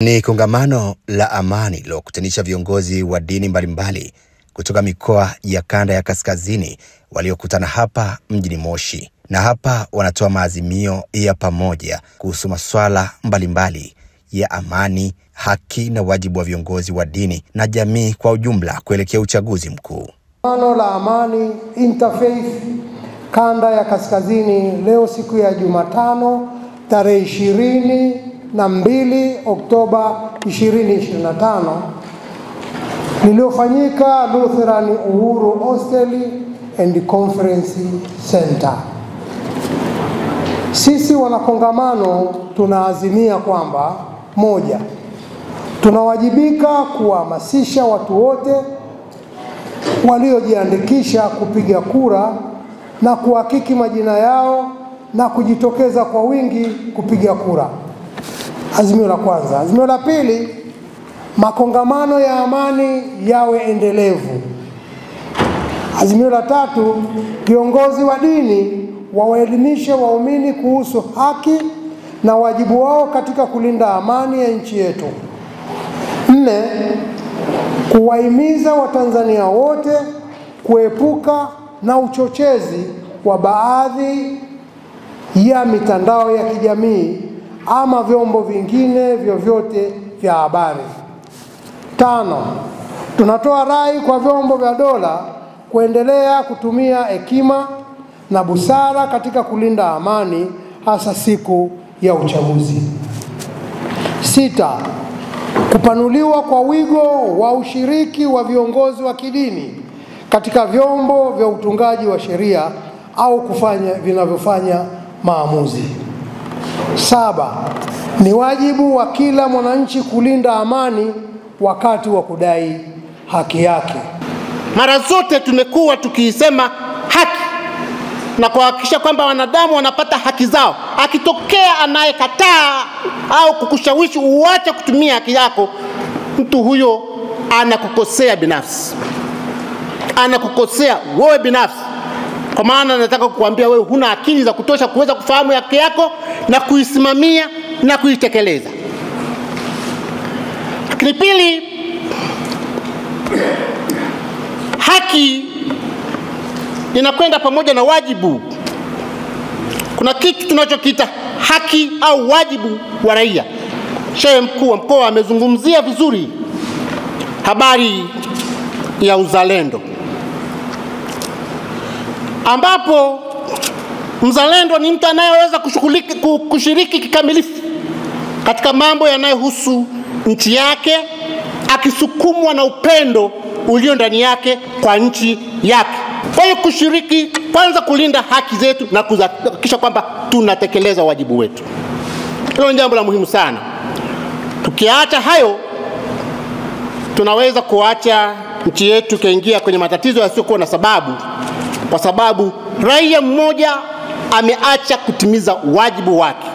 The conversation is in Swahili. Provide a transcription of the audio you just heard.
Ni kongamano la amani lililokutanisha viongozi wa dini mbalimbali kutoka mikoa ya kanda ya kaskazini waliokutana hapa mjini Moshi. Na hapa wanatoa maazimio ya pamoja kuhusu masuala mbalimbali ya amani, haki na wajibu wa viongozi wa dini na jamii kwa ujumla kuelekea uchaguzi mkuu. Kongamano la amani interfaith kanda ya kaskazini leo siku ya Jumatano tarehe 22 Oktoba 2025 liliofanyika Lutheran Uhuru Hostel and Conference Center. Sisi wanakongamano tunaazimia kwamba: moja, tunawajibika kuhamasisha watu wote waliojiandikisha kupiga kura na kuhakiki majina yao na kujitokeza kwa wingi kupiga kura. Azimio la kwanza. Azimio la pili, makongamano ya amani yawe endelevu. Azimio la tatu, viongozi wa dini wawaelimishe waumini kuhusu haki na wajibu wao katika kulinda amani ya nchi yetu. 4, kuwahimiza Watanzania wote kuepuka na uchochezi wa baadhi ya mitandao ya kijamii ama vyombo vingine vyovyote vya habari. 5, tunatoa rai kwa vyombo vya dola kuendelea kutumia hekima na busara katika kulinda amani, hasa siku ya uchaguzi. 6, kupanuliwa kwa wigo wa ushiriki wa viongozi wa kidini katika vyombo vya utungaji wa sheria au vinavyofanya maamuzi. 7, ni wajibu wa kila mwananchi kulinda amani wakati wa kudai haki yake. Mara zote tumekuwa tukiisema haki na kuhakikisha kwamba wanadamu wanapata haki zao. Akitokea anayekataa au kukushawishi uache kutumia haki yako, mtu huyo anakukosea binafsi. Anakukosea wewe binafsi. Kwa maana nataka kukuambia wewe huna akili za kutosha kuweza kufahamu haki yako na kuisimamia na kuitekeleza. Lakini pili, haki inakwenda pamoja na wajibu. Kuna kitu tunachokiita haki au wajibu wa raia. Shehe mkuu wa mkoa amezungumzia vizuri habari ya uzalendo, ambapo mzalendo ni mtu anayeweza kushiriki kikamilifu katika mambo yanayohusu nchi yake, akisukumwa na upendo ulio ndani yake kwa nchi yake. Kwa hiyo kushiriki kwanza kulinda haki zetu na kuhakikisha kwamba tunatekeleza wajibu wetu. Hilo ni jambo la muhimu sana. Tukiacha hayo, tunaweza kuacha nchi yetu kaingia kwenye matatizo yasiyokuwa na sababu, kwa sababu raia mmoja ameacha kutimiza wajibu wake.